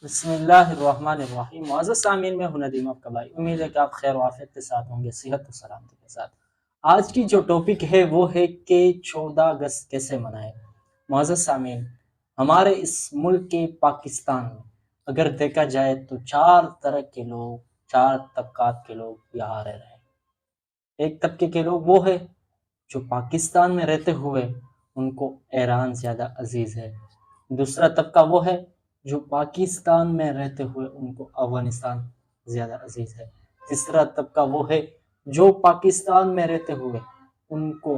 بسم اللہ الرحمن الرحیم۔ معزز سامعین، میں ہوں ندیم آپ کا بھائی۔ امید ہے کہ آپ خیر و عافیت کے ساتھ ہوں گے، صحت و سلامتی کے ساتھ۔ آج کی جو ٹاپک ہے وہ ہے کہ 14 اگست کیسے منائے۔ معزز سامعین، ہمارے اس ملک کے پاکستان میں اگر دیکھا جائے تو 4 طرح کے لوگ، 4 طبقات کے لوگ یہاں رہ رہے ہیں۔ ایک طبقے کے لوگ وہ ہے جو پاکستان میں رہتے ہوئے ان کو ایران زیادہ عزیز ہے۔ دوسرا طبقہ وہ ہے جو پاکستان میں رہتے ہوئے ان کو افغانستان زیادہ عزیز ہے۔ تیسرا طبقہ وہ ہے جو پاکستان میں رہتے ہوئے ان کو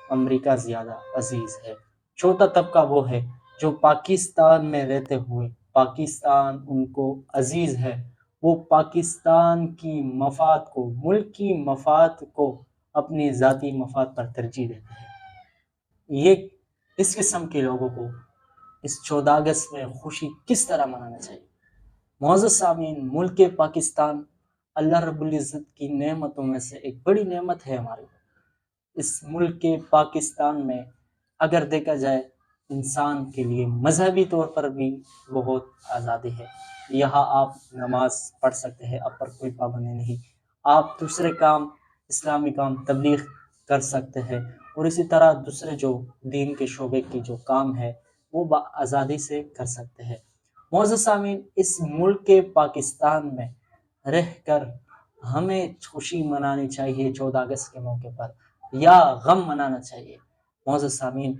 امریکہ زیادہ عزیز ہے۔ چوتھا طبقہ وہ ہے جو پاکستان میں رہتے ہوئے پاکستان ان کو عزیز ہے، وہ پاکستان کی مفاد کو، ملک کی مفاد کو اپنی ذاتی مفاد پر ترجیح دیتے ہیں۔ یہ اس قسم کے لوگوں کو اس 14 اگست میں خوشی کس طرح منانا چاہیے؟ معزز سامعین، ملک پاکستان اللہ رب العزت کی نعمتوں میں سے ایک بڑی نعمت ہے ہمارے لیے۔ اس ملک کے پاکستان میں اگر دیکھا جائے انسان کے لیے مذہبی طور پر بھی بہت آزادی ہے۔ یہاں آپ نماز پڑھ سکتے ہیں، آپ پر کوئی پابندی نہیں۔ آپ دوسرے کام، اسلامی کام، تبلیغ کر سکتے ہیں، اور اسی طرح دوسرے جو دین کے شعبے کی جو کام ہے وہ آزادی سے کر سکتے ہیں۔ معزز سامعین، اس ملک کے پاکستان میں رہ کر ہمیں خوشی منانی چاہیے 14 اگست کے موقع پر، یا غم منانا چاہیے؟ معزز سامعین،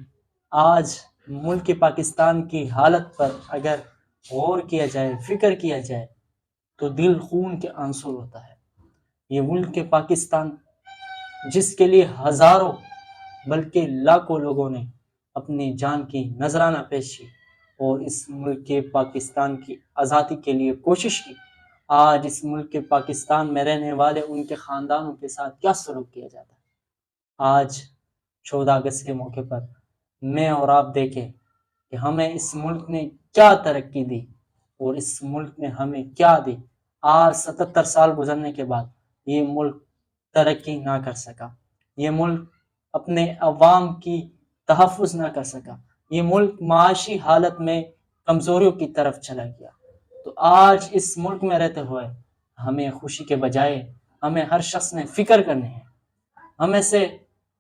آج ملک پاکستان کی حالت پر اگر غور کیا جائے، فکر کیا جائے تو دل خون کے آنسو ہوتا ہے۔ یہ ملک پاکستان جس کے لیے ہزاروں بلکہ لاکھوں لوگوں نے اپنی جان کی نذرانہ پیش کی اور اس ملک کے پاکستان کی آزادی کے لیے کوشش کی، آج اس ملک کے پاکستان میں رہنے والے ان کے خاندانوں کے ساتھ کیا سلوک کیا جاتا ہے؟ آج 14 اگست کے موقع پر میں اور آپ دیکھیں کہ ہمیں اس ملک نے کیا ترقی دی اور اس ملک نے ہمیں کیا دی۔ آج 77 سال گزرنے کے بعد یہ ملک ترقی نہ کر سکا، یہ ملک اپنے عوام کی تحفظ نہ کر سکا، یہ ملک معاشی حالت میں کمزوریوں کی طرف چلا گیا۔ تو آج اس ملک میں رہتے ہوئے ہمیں خوشی کے بجائے ہمیں ہر شخص نے فکر کرنی ہے۔ ہمیں سے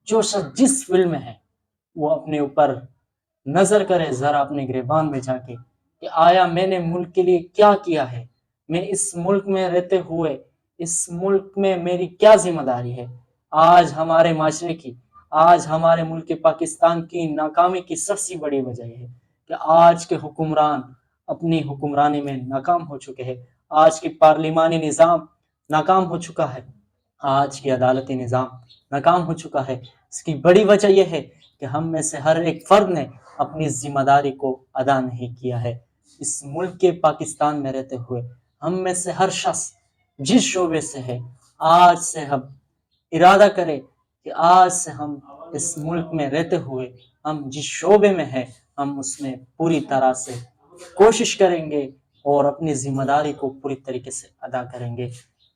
جو شخص جس فلم میں ہے وہ اپنے اوپر نظر کرے ذرا اپنے گریبان میں جا کے کہ آیا میں نے ملک کے لیے کیا کیا ہے، میں اس ملک میں رہتے ہوئے اس ملک میں میری کیا ذمہ داری ہے۔ آج ہمارے معاشرے کی، آج ہمارے ملک پاکستان کی ناکامی کی سب سے بڑی وجہ ہے کہ آج کے حکمران اپنی حکمرانی میں ناکام ہو چکے ہیں، آج کی پارلیمانی نظام ناکام ہو چکا ہے، آج کی عدالتی نظام ناکام ہو چکا ہے۔ اس کی بڑی وجہ یہ ہے کہ ہم میں سے ہر ایک فرد نے اپنی ذمہ داری کو ادا نہیں کیا ہے۔ اس ملک کے پاکستان میں رہتے ہوئے ہم میں سے ہر شخص جس شعبے سے ہے، آج سے ہم ارادہ کریں کہ آج سے ہم اس ملک میں رہتے ہوئے ہم جس شعبے میں ہیں ہم اس میں پوری طرح سے کوشش کریں گے اور اپنی ذمہ داری کو پوری طریقے سے ادا کریں گے۔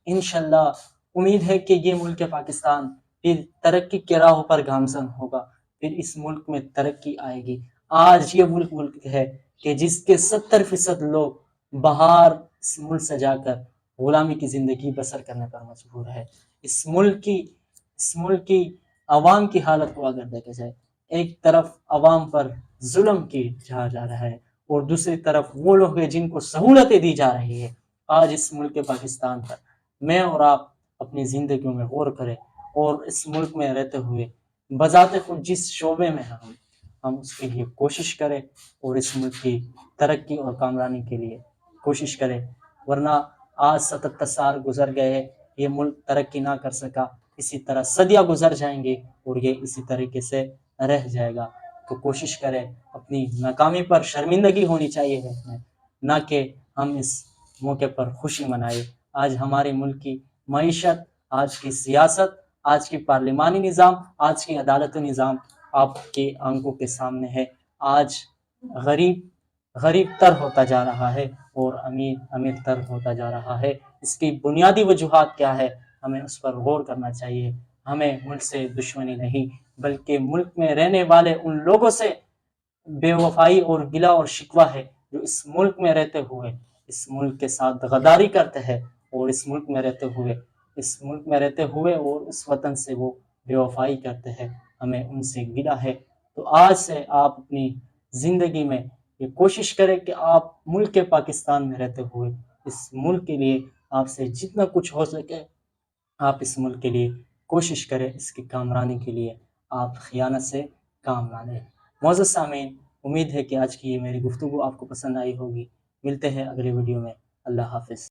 انشاءاللہ امید ہے کہ یہ ملک پاکستان پھر ترقی کے راہوں پر گامزن ہوگا، پھر اس ملک میں ترقی آئے گی۔ آج یہ ملک ہے کہ جس کے 70% لوگ باہر اس ملک سے جا کر غلامی کی زندگی بسر کرنے پر مجبور ہے۔ اس ملک کی عوام کی حالت کو اگر دیکھا جائے، ایک طرف عوام پر ظلم کیا جا رہا ہے اور دوسری طرف وہ لوگ ہیں جن کو سہولتیں دی جا رہی ہے۔ آج اس ملک پاکستان پر میں اور آپ اپنی زندگیوں میں غور کریں اور اس ملک میں رہتے ہوئے بذات خود جس شعبے میں ہم اس کے لیے کوشش کریں اور اس ملک کی ترقی اور کامرانی کے لیے کوشش کریں، ورنہ آج 77 سال گزر گئے، یہ ملک ترقی نہ کر سکا، اسی طرح صدیاں گزر جائیں گے اور یہ اسی طریقے سے رہ جائے گا۔ تو کوشش کریں، اپنی ناکامی پر شرمندگی ہونی چاہیے ہمیں، نہ کہ ہم اس موقع پر خوشی منائیں۔ آج ہمارے ملک کی معیشت، آج کی سیاست، آج کی پارلیمانی نظام، آج کی عدالتی نظام آپ کے آنکھوں کے سامنے ہے۔ آج غریب تر ہوتا جا رہا ہے اور امیر تر ہوتا جا رہا ہے۔ اس کی بنیادی وجوہات کیا ہے، ہمیں اس پر غور کرنا چاہیے۔ ہمیں ملک سے دشمنی نہیں بلکہ ملک میں رہنے والے ان لوگوں سے بے وفائی اور گلہ اور شکوہ ہے جو اس ملک میں رہتے ہوئے اس ملک کے ساتھ غداری کرتے ہیں اور اس ملک میں رہتے ہوئے اور اس وطن سے وہ بے وفائی کرتے ہیں، ہمیں ان سے گلہ ہے۔ تو آج سے آپ اپنی زندگی میں یہ کوشش کریں کہ آپ ملک پاکستان میں رہتے ہوئے اس ملک کے لیے آپ سے جتنا کچھ ہو سکے آپ اس ملک کے لیے کوشش کریں، اس کی کامرانی کے لیے آپ خیانت سے کام نہ لیں۔ معزز سامعین، امید ہے کہ آج کی یہ میری گفتگو آپ کو پسند آئی ہوگی۔ ملتے ہیں اگلے ویڈیو میں۔ اللہ حافظ۔